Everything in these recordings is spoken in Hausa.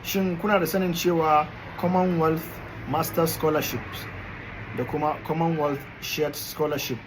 Shin kuna da sanin cewa Commonwealth Master Scholarships da kuma Commonwealth Shared Scholarship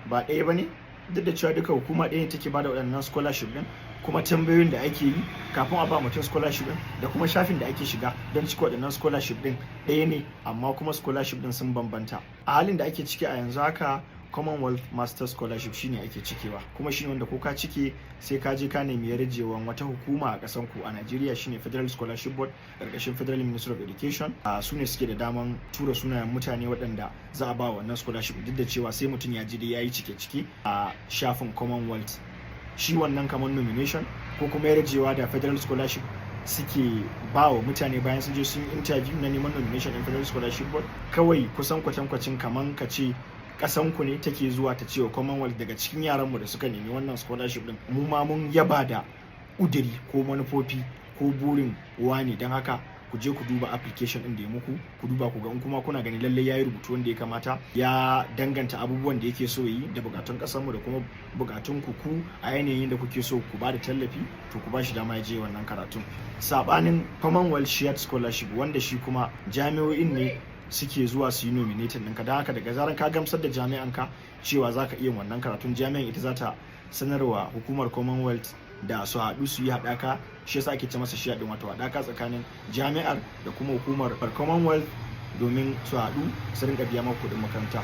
ba ɗaya ba ne? Duk da cewa duka hukuma ɗaya ne take bada waɗannan scholarship ɗin, kuma tambayoyin da ake yi kafin a ba mutum scholarship ɗin da kuma shafin da ake shiga don cika waɗannan scholarship ɗin ɗaya ne, amma kuma scholarship ɗin sun bambanta. A halin da ake ciki a yanzu haka, Commonwealth Master Scholarship shine ake cikewa, kuma shine wanda ko ka cike sai ka je ka nemi yarjewan wata hukuma a ƙasan ku. A Najeriya shine Federal Scholarship Board ƙarƙashin Federal Ministry of Education. Su ne suke da daman tura sunayen mutane waɗanda za a ba wannan scholarship, duk da cewa sai mutum ya je dai yayi cike a shafin Commonwealth. Shi wannan kamar nomination ko kuma yarjewa da Federal Scholarship suke ba wa mutane bayan sun je sun interview na neman nomination in Federal Scholarship Board. Kawai kusan kwatankwacin kaman ka ce ƙasanku ne take zuwa ta ce wa Commonwealth, daga cikin yaranmu da suka nemi wannan scholarship din mu ma mun yaba da ƙudiri ko manufofi ko burin wani, don haka ku je ku duba application din da ya muku, ku duba ku ga in kuma kuna gani lallai yayi rubutu wanda ya kamata, ya danganta abubuwan da yake so yi da bukatun ƙasarmu da kuma bukatun ku a yanayin da kuke so ku ba da tallafi, to ku ba shi dama ya je wannan karatun. Sabanin Commonwealth Shared Scholarship, wanda shi kuma jami'o'in ne suke zuwa su yi nominating ɗinka, don haka daga zaran ka gamsar da jami'anka cewa za ka iya wannan karatun, jami'an ita za ta sanarwa hukumar Commonwealth da su haɗu su yi haɗaka. Shi yasa ake ce masa shi haɗin, wato haɗaka tsakanin jami'ar da kuma hukumar Commonwealth domin su haɗu su rinka biya maka kuɗin makaranta.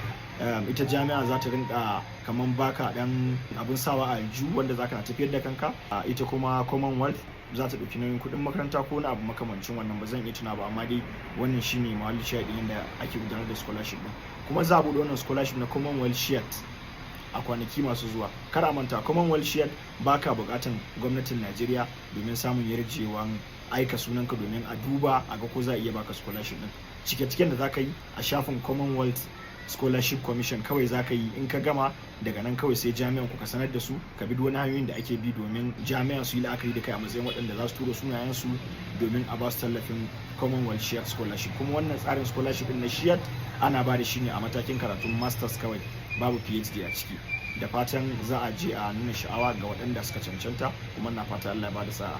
Ita jami'a za ta rinka kaman baka ɗan abin sawa a aljihu wanda za ka na tafiyar da kanka. Ita kuma Commonwealth za ta ɗauki nauyin kuɗin makaranta ko wani abu makamancin wannan, ba zan iya tuna ba, amma dai wannan shine muhalli shaidin yadda ake gudanar da scholarship din. Kuma za a buɗe wannan scholarship na Commonwealth Shared a kwanaki masu zuwa. Kar a manta, Commonwealth Shared baka buƙatan gwamnatin Najeriya domin samun yarjewan aika sunanka domin a duba a ga ko za a iya baka scholarship din. Cike-ciken da za ka yi a shafin Commonwealth Scholarship Commission kawai za ka yi. In ka gama daga nan kawai sai jami'an ku ka sanar da su, ka bi wani hanyoyin da ake bi domin jami'an su yi la'akari da kai a matsayin waɗanda za su tura sunayen su domin a ba su tallafin Commonwealth Shared Scholarship. Kuma wannan tsarin scholarship din na Shared ana ba da shi ne a matakin karatun masters kawai, babu PhD a ciki. Da fatan za a je a nuna sha'awa ga waɗanda suka cancanta, kuma na fata Allah ya ba da sa'a.